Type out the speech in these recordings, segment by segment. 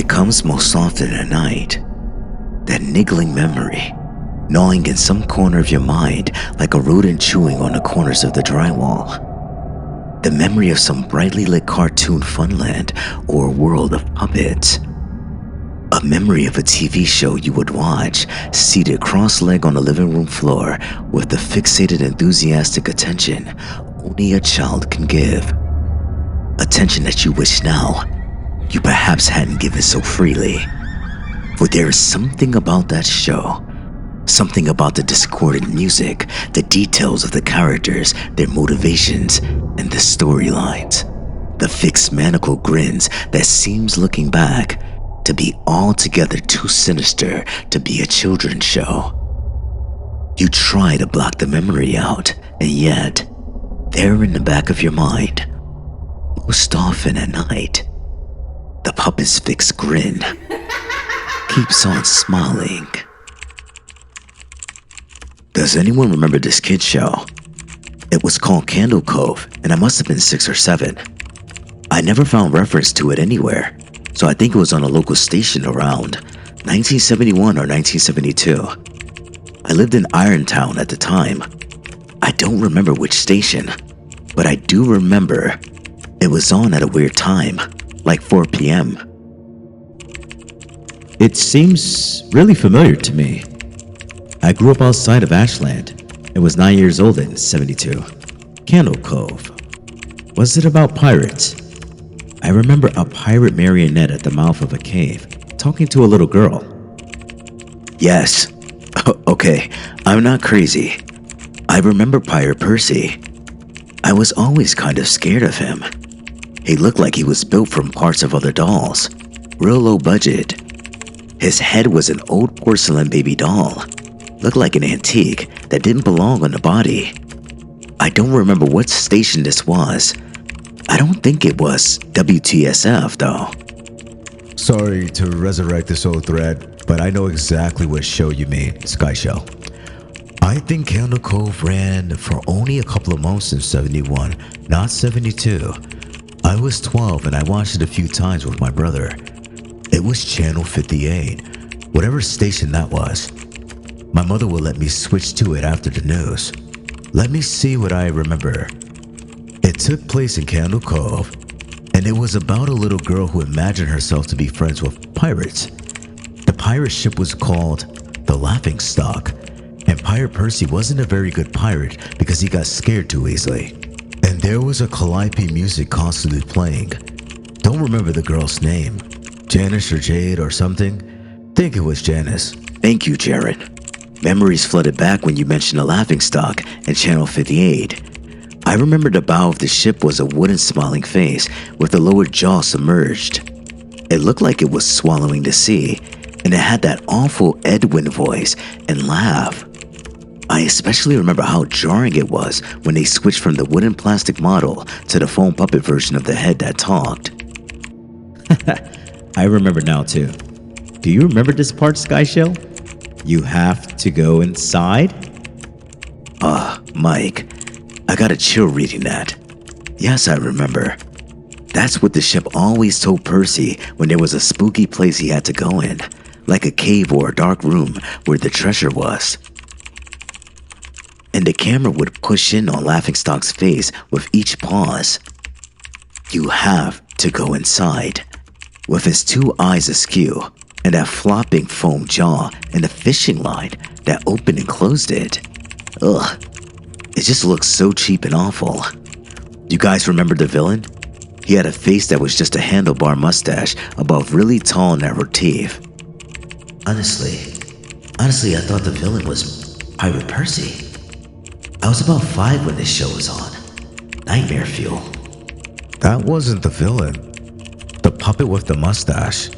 It comes most often at night. That niggling memory, gnawing in some corner of your mind like a rodent chewing on the corners of the drywall. The memory of some brightly lit cartoon funland or a world of puppets. A memory of a TV show you would watch, seated cross-legged on the living room floor with the fixated, enthusiastic attention only a child can give. Attention that you wish now you perhaps hadn't given so freely. For there is something about that show, something about the discordant music, the details of the characters, their motivations, and the storylines. The fixed manacled grins that seems looking back to be altogether too sinister to be a children's show. You try to block the memory out, and yet, there in the back of your mind, most often at night, the puppet's fixed grin keeps on smiling. Does anyone remember this kid's show? It was called Candle Cove, and I must have been 6 or 7. I never found reference to it anywhere, so I think it was on a local station around 1971 or 1972. I lived in Irontown at the time. I don't remember which station, but I do remember it was on at a weird time, like 4 p.m. It seems really familiar to me. I grew up outside of Ashland and was 9 years old in 72. Candle Cove. Was it about pirates? I remember a pirate marionette at the mouth of a cave talking to a little girl. Yes. Okay, I'm not crazy. I remember Pirate Percy. I was always kind of scared of him. He looked like he was built from parts of other dolls. Real low budget. His head was an old porcelain baby doll. Looked like an antique that didn't belong on the body. I don't remember what station this was. I don't think it was WTSF though. Sorry to resurrect this old thread, but I know exactly what show you mean, Sky Show. I think Candle Cove ran for only a couple of months in 71, not 72. I was 12 and I watched it a few times with my brother. It was Channel 58, whatever station that was. My mother would let me switch to it after the news. Let me see what I remember. It took place in Candle Cove, and it was about a little girl who imagined herself to be friends with pirates. The pirate ship was called the Laughingstock, and Pirate Percy wasn't a very good pirate because he got scared too easily. And there was a calliope music constantly playing. Don't remember the girl's name. Janice or Jade or something? Think it was Janice. Thank you, Jared. Memories flooded back when you mentioned the Laughingstock and Channel 58. I remember the bow of the ship was a wooden smiling face with the lower jaw submerged. It looked like it was swallowing the sea, and it had that awful Edwin voice and laugh. I especially remember how jarring it was when they switched from the wooden plastic model to the foam puppet version of the head that talked. I remember now too. Do you remember this part, Sky Show? You have to go inside? Mike, I got a chill reading that. Yes, I remember. That's what the ship always told Percy when there was a spooky place he had to go in, like a cave or a dark room where the treasure was. And the camera would push in on Laughingstock's face with each pause. You have to go inside. With his 2 eyes askew, and that flopping foam jaw and the fishing line that opened and closed it. Ugh. It just looks so cheap and awful. You guys remember the villain? He had a face that was just a handlebar mustache above really tall narrow teeth. Honestly, I thought the villain was Pirate Percy. I was about 5 when this show was on. Nightmare fuel. That wasn't the villain. The puppet with the mustache.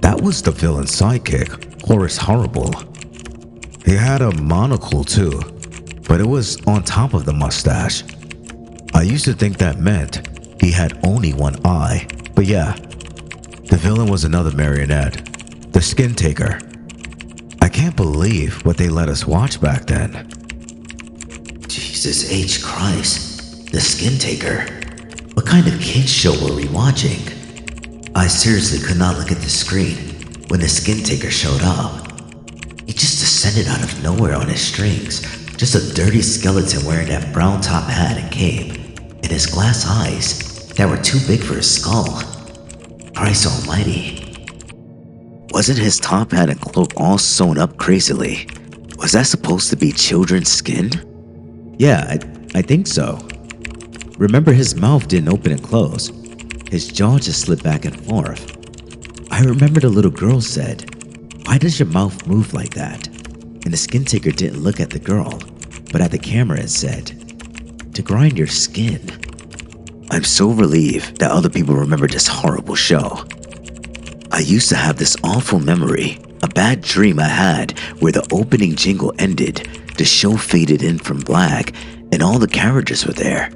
That was the villain's sidekick, Horace Horrible. He had a monocle too, but it was on top of the mustache. I used to think that meant he had only one eye, but yeah, the villain was another marionette, the Skin Taker. I can't believe what they let us watch back then. Jesus H. Christ, the Skin Taker. What kind of kids show were we watching? I seriously could not look at the screen when the skin taker showed up. He just descended out of nowhere on his strings, just a dirty skeleton wearing that brown top hat and cape, and his glass eyes that were too big for his skull. Christ almighty. Wasn't his top hat and cloak all sewn up crazily? Was that supposed to be children's skin? Yeah, I think so. Remember, his mouth didn't open and close. His jaw just slid back and forth. I remember the little girl said, "Why does your mouth move like that?" And the skin taker didn't look at the girl, but at the camera and said, "To grind your skin." I'm so relieved that other people remember this horrible show. I used to have this awful memory, a bad dream I had where the opening jingle ended, the show faded in from black, and all the characters were there.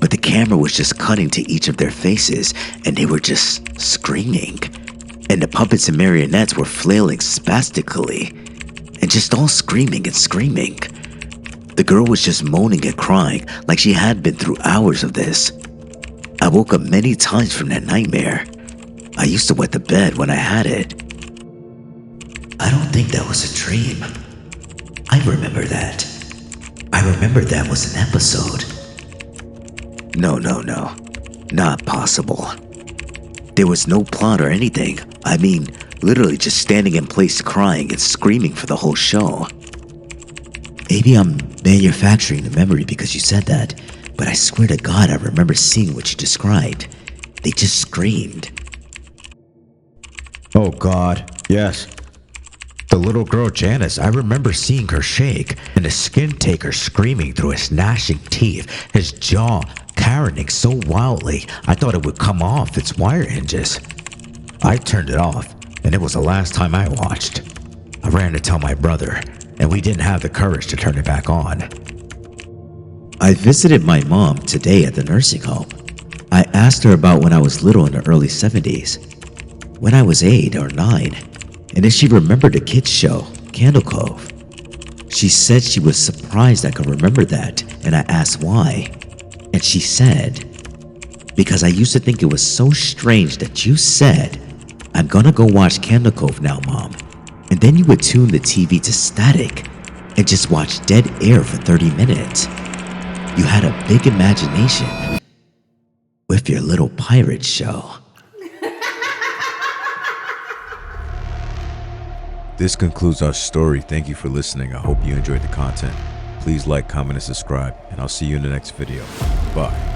But the camera was just cutting to each of their faces, and they were just screaming. And the puppets and marionettes were flailing spastically, and just all screaming and screaming. The girl was just moaning and crying like she had been through hours of this. I woke up many times from that nightmare. I used to wet the bed when I had it. I don't think that was a dream. I remember that. I remember that was an episode. No. Not possible. There was no plot or anything. I mean, literally just standing in place crying and screaming for the whole show. Maybe I'm manufacturing the memory because you said that, but I swear to God I remember seeing what you described. They just screamed. Oh God, yes. The little girl Janice, I remember seeing her shake, and the skin taker screaming through his gnashing teeth, his jaw carroning so wildly I thought it would come off its wire hinges. I turned it off, and it was the last time I watched. I ran to tell my brother, and we didn't have the courage to turn it back on. I visited my mom today at the nursing home. I asked her about when I was little in the early 70s, when I was 8 or 9, and if she remembered the kids show, Candle Cove. She said she was surprised I could remember that, and I asked why. And she said, "Because I used to think it was so strange that you said, 'I'm gonna go watch Candle Cove now, Mom.' And then you would tune the TV to static and just watch dead air for 30 minutes. You had a big imagination with your little pirate show." This concludes our story. Thank you for listening. I hope you enjoyed the content. Please like, comment, and subscribe, and I'll see you in the next video. Bye.